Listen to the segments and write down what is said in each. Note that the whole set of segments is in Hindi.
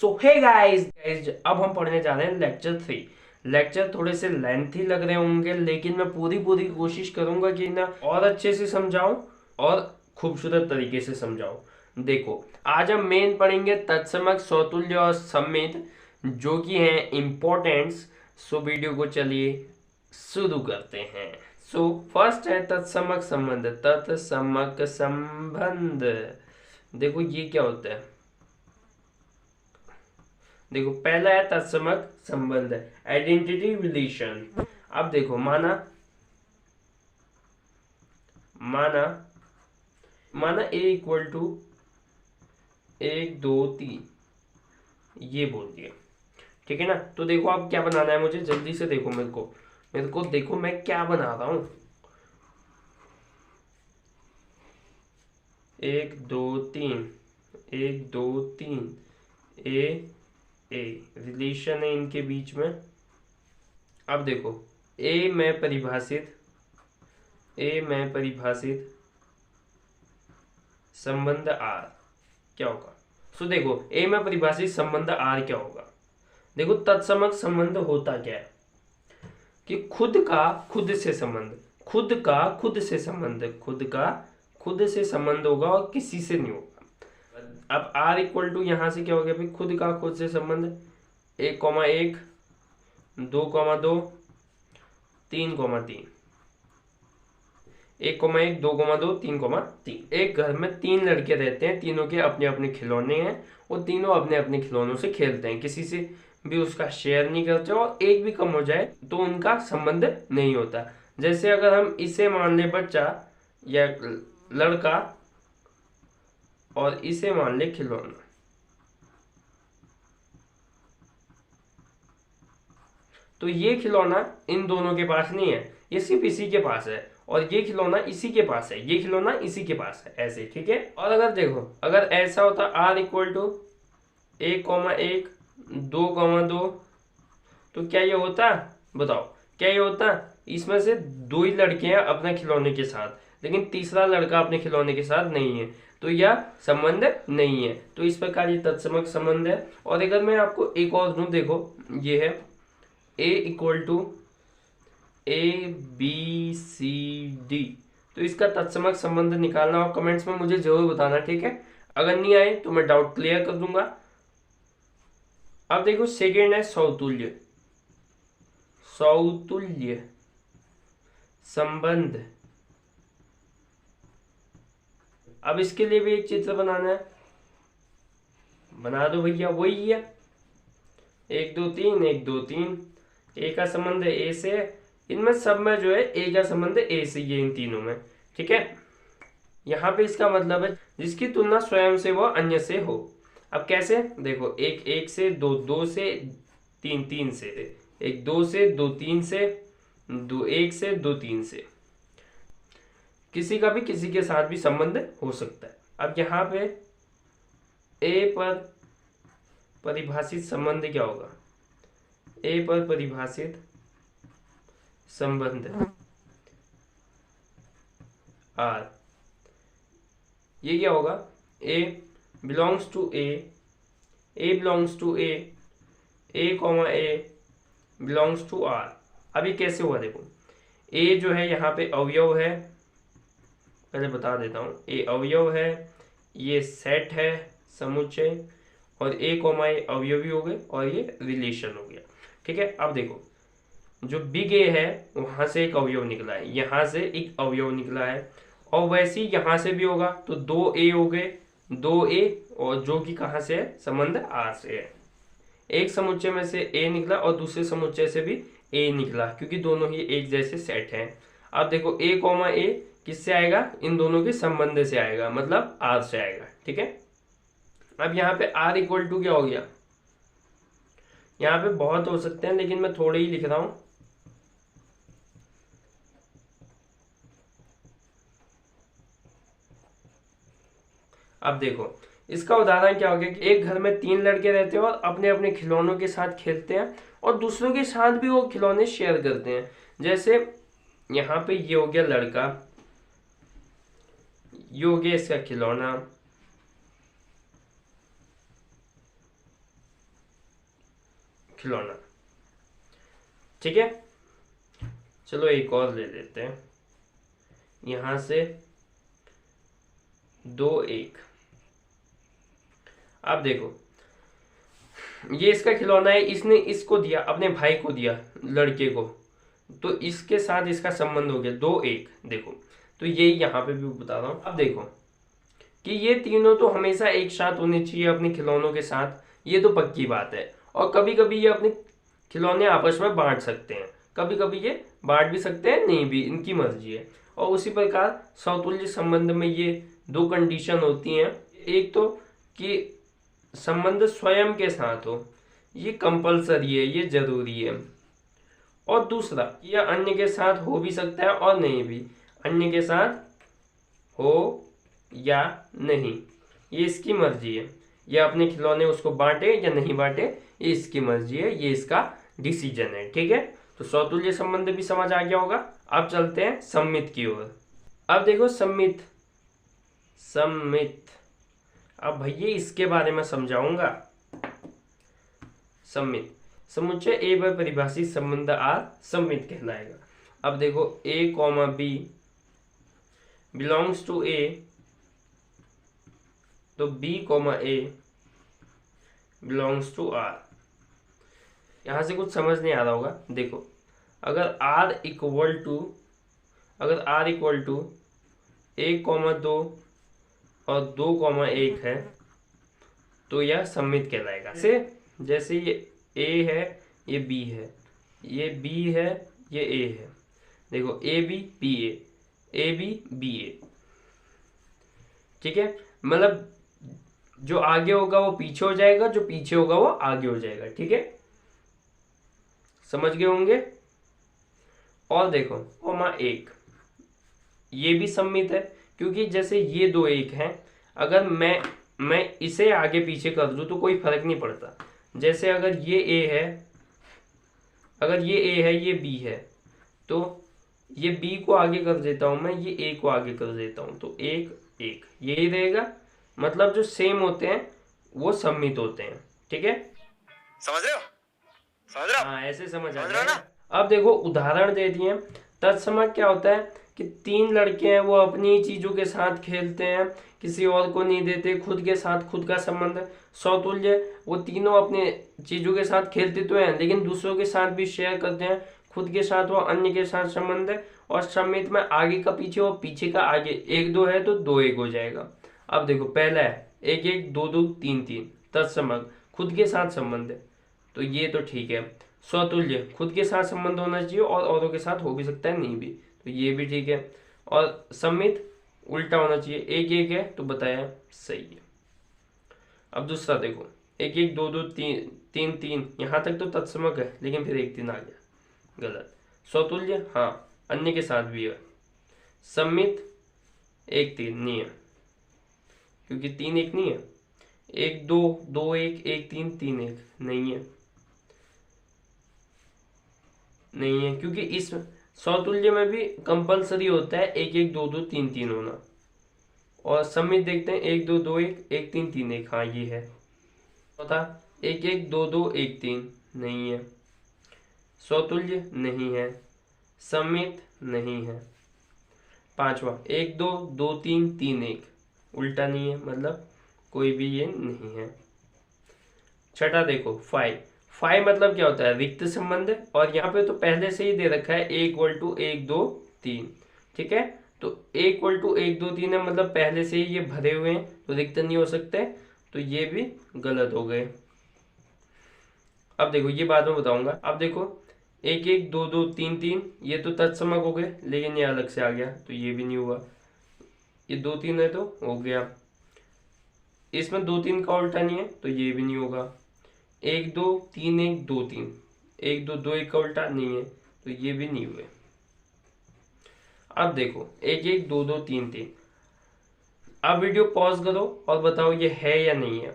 सो हे गाइस अब हम पढ़ने जा रहे हैं लेक्चर 3। लेक्चर थोड़े से लेंथी लग रहे होंगे, लेकिन मैं पूरी पूरी कोशिश करूंगा कि ना और अच्छे से समझाऊं और खूबसूरत तरीके से समझाऊं। देखो, आज हम मेन पढ़ेंगे तत्समक, सौतुल्य और सम्मित, जो कि हैं इम्पोर्टेंट्स। सो वीडियो को चलिए शुरू करते हैं। सो फर्स्ट है तत्समक संबंध। तत्समक संबंध, देखो ये क्या होता है। देखो, पहला है तत्समक संबंध, आइडेंटिटी रिलेशन। अब देखो, माना माना माना ए इक्वल टू 1 2 3, ये बोल दिया। ठीक है ना। तो देखो अब क्या बनाना है मुझे, जल्दी से देखो, मेरे को देखो मैं क्या बना रहा हूं। 1 2 3, 1 2 3, ए ए रिलेशन है इनके बीच में। अब देखो, ए में परिभाषित संबंध आर क्या होगा। सो देखो, ए में परिभाषित संबंध आर क्या होगा। देखो, तत्समक संबंध होता क्या है कि खुद का खुद से संबंध, खुद का खुद से संबंध, खुद का खुद से संबंध होगा और किसी से नहीं होगा। अब आर इक्वल टू यहां से क्या हो गया भाई, खुद का खुद से संबंध 1 1 2 2 3 3, 1 1 2 2 3 3। एक घर में 3 लड़के रहते हैं, तीनों के अपने अपने खिलौने हैं और तीनों अपने अपने खिलौनों से खेलते हैं, किसी से भी उसका शेयर नहीं करते और एक भी कम हो जाए तो उनका संबंध नहीं होता। जैसे अगर हम इसे मान ले बच्चा या लड़का और इसे मान ले खिलौना, तो ये खिलौना इन दोनों के पास नहीं है, ये सिर्फ इसी के पास है, और ये खिलौना इसी के पास है, ये खिलौना इसी के पास है, ऐसे। ठीक है। और अगर देखो, अगर ऐसा होता आर इक्वल टू 1 1 2 2, तो क्या ये होता, बताओ क्या ये होता। इसमें से दो ही लड़के हैं अपने खिलौने के साथ, लेकिन तीसरा लड़का अपने खिलौने के साथ नहीं है, तो यह संबंध नहीं है। तो इस प्रकार ये तत्समक संबंध है। और अगर मैं आपको एक और दूं, देखो ये है ए इक्वल टू ABCD, तो इसका तत्समक संबंध निकालना और कमेंट्स में मुझे जरूर बताना, ठीक है। अगर नहीं आए तो मैं डाउट क्लियर कर दूंगा। अब देखो, सेकेंड है सौतुल्य, सौतुल्य संबंध। अब इसके लिए भी एक चित्र बनाना है, बना दो भैया, वही है 1 2 3 1 2 3। ए का संबंध ए से, इनमें सब में जो है ए का संबंध ए से, ये इन तीनों में। ठीक है। यहाँ पे इसका मतलब है जिसकी तुलना स्वयं से व अन्य से हो। अब कैसे, देखो 1 1 से, 2 2 से, 3 3 से, 1 2 से, 2 3 से, 2 1 से, 2 3 से, किसी का भी किसी के साथ भी संबंध हो सकता है। अब यहाँ पे ए पर परिभाषित संबंध क्या होगा, ए पर परिभाषित संबंध आर, ये क्या होगा, A belongs to A belongs to A comma A belongs to R. अभी कैसे हुआ, देखो ए जो है यहाँ पे अवयव है, पहले बता देता हूँ, ए अवयव है, ये सेट है, समुच्चय, और ए कॉमा ए अवयवी हो गए और ये रिलेशन हो गया। ठीक है। अब देखो, जो बिग ए है वहां से एक अवयव निकला है, यहां से एक अवयव निकला है, और वैसे ही यहां से भी होगा, तो 2 ए हो गए, 2 ए, और जो कि कहां से है, संबंध आर से है। एक समुच्चय में से ए निकला और दूसरे समुच्चय से भी ए निकला, क्योंकि दोनों ही एक जैसे सेट हैं। अब देखो ए कॉमा ए किससे आएगा, इन दोनों के संबंध से आएगा, मतलब आर से आएगा। ठीक है। अब यहाँ पे आर इक्वल टू क्या हो गया, यहाँ पे बहुत हो सकते हैं लेकिन मैं थोड़े ही लिख रहा हूं। अब देखो, इसका उदाहरण क्या हो गया कि एक घर में 3 लड़के रहते हैं और अपने अपने खिलौनों के साथ खेलते हैं और दूसरों के साथ भी वो खिलौने शेयर करते हैं। जैसे यहाँ पे ये हो गया लड़का, ये हो गया इसका खिलौना, खिलौना। ठीक है, चलो एक और ले लेते हैं, यहां से 2 1। अब देखो ये इसका खिलौना है, इसने इसको दिया, अपने भाई को दिया, लड़के को, तो इसके साथ इसका संबंध हो गया 2 1। देखो तो यही यहाँ पे भी बता रहा हूँ। अब देखो कि ये तीनों तो हमेशा एक साथ होने चाहिए अपने खिलौनों के साथ, ये तो पक्की बात है। और कभी कभी ये अपने खिलौने आपस में बांट सकते हैं, कभी कभी ये बांट भी सकते हैं, नहीं भी, इनकी मर्जी है। और उसी प्रकार समतुल्य संबंध में ये 2 कंडीशन होती हैं। एक तो कि संबंध स्वयं के साथ हो, ये कंपलसरी है, ये जरूरी है। और दूसरा, यह अन्य के साथ हो भी सकता है और नहीं भी, अन्य के साथ हो या नहीं, ये इसकी मर्जी है। ये अपने खिलौने उसको बांटे या नहीं बांटे, ये इसकी मर्जी है, ये इसका डिसीजन है। ठीक है, तो समतुल्य संबंध भी समझ आ गया होगा। अब चलते हैं सम्मित की ओर। अब देखो सम्मित, सम्मित, अब भैया इसके बारे में समझाऊंगा। सम्मित, समुच्चय ए पर परिभाषित संबंध आर सम्मित कहलाएगा। अब देखो A comma B belongs to A, तो B comma A belongs to R. यहां से कुछ समझ नहीं आ रहा होगा। देखो अगर आर इक्वल टू 1,2 और 2,1 है तो यह सम्मित कहलाएगा। जैसे ये ए है, ये बी है, ये बी है, ये ए है। देखो A B B A, A B B A. ठीक है, मतलब जो आगे होगा वो पीछे हो जाएगा, जो पीछे होगा वो आगे हो जाएगा। ठीक है, समझ गए होंगे। और देखो कॉमा 1, ये भी सम्मित है, क्योंकि जैसे ये 2 1 हैं, अगर मैं इसे आगे पीछे कर दूं तो कोई फर्क नहीं पड़ता। जैसे अगर ये ए है, ये बी है, तो ये बी को आगे कर देता हूं मैं, ये ए को आगे कर देता हूं, तो 1 1 यही रहेगा। मतलब जो सेम होते हैं वो सम्मित होते हैं। ठीक है, समझ रहे हो? हाँ ऐसे समझ आ जाएगा। अब देखो उदाहरण दे दिए। तत्समक क्या होता है कि 3 लड़के हैं, वो अपनी चीजों के साथ खेलते हैं, किसी और को नहीं देते, खुद के साथ खुद का संबंध है। सौतुल्य, वो तीनों अपने चीजों के साथ खेलते तो हैं लेकिन दूसरों के साथ भी शेयर करते हैं, खुद के साथ वो अन्य के साथ संबंध है। और सम्मित में आगे का पीछे और पीछे का आगे, 1 2 है तो 2 1 हो जाएगा। अब देखो पहला है 1 1 2 2 3 3, तत्समक खुद के साथ संबंध है, तो ये तो ठीक है। स्वतुल्य, खुद के साथ संबंध होना चाहिए और औरों के साथ हो भी सकता है, नहीं भी, तो ये भी ठीक है। और सम्मित उल्टा होना चाहिए, 1 1 है तो बताया सही है। अब दूसरा देखो 1 1 2 2 3 3, यहां तक तो तत्समक है लेकिन फिर 1 3 आ गया, गलत। स्वतुल्य हाँ, अन्य के साथ भी है। सम्मित 1 3 नहीं है, क्योंकि 3 1 नहीं है। 1 2 2 1 1 3 3 1 नहीं है, नहीं है, क्योंकि इस समतुल्य में भी कंपलसरी होता है 1 1 2 2 3 3 होना। और सम्मित देखते हैं 1 2 2 1 1 3 3 1, हाँ ये है। चौथा 1 1 2 2 1 3 नहीं है, स्वतुल्य नहीं है, सम्मित नहीं है। पांचवा 1 2 2 3 3 1, उल्टा नहीं है, मतलब कोई भी ये नहीं है। छठा देखो 5 मतलब क्या होता है, रिक्त संबंध। और यहाँ पे तो पहले से ही दे रखा है A = 1 2 3। ठीक है, तो A = 1 2 3 है, मतलब पहले से ही ये भरे हुए हैं तो रिक्त नहीं हो सकते, तो ये भी गलत हो गए। अब देखो ये बाद में बताऊंगा। अब देखो 1 1 2 2 3 3, ये तो तत्समक हो गए लेकिन ये अलग से आ गया तो ये भी नहीं हुआ। ये 2 3 है तो हो गया, इसमें 2 3 का उल्टा नहीं है तो ये भी नहीं होगा। 1 2 3 1 2 3, 1 2 2 1 का उल्टा नहीं है तो ये भी नहीं हुए। अब देखो 1 1 2 2 3 3। अब वीडियो पॉज करो और बताओ ये है या नहीं है।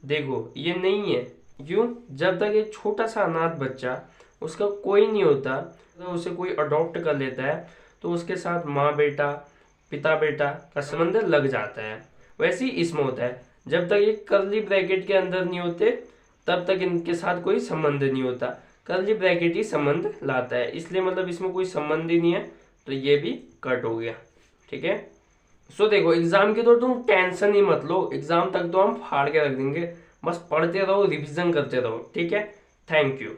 देखो ये नहीं है, क्यों? जब तक एक छोटा सा अनाथ बच्चा, उसका कोई नहीं होता, तो उसे कोई अडॉप्ट कर लेता है तो उसके साथ माँ बेटा पिता बेटा का संबंध लग जाता है। वैसे ही इसमें होता है, जब तक ये कर्ली ब्रैकेट के अंदर नहीं होते तब तक इनके साथ कोई संबंध नहीं होता, कर्ली ब्रैकेट ही संबंध लाता है, इसलिए मतलब इसमें कोई संबंध ही नहीं है, तो ये भी कट हो गया। ठीक है, सो देखो एग्जाम की तो तुम टेंशन ही मत लो, एग्जाम तक तो हम फाड़ के रख देंगे, बस पढ़ते रहो, रिविजन करते रहो। ठीक है, थैंक यू।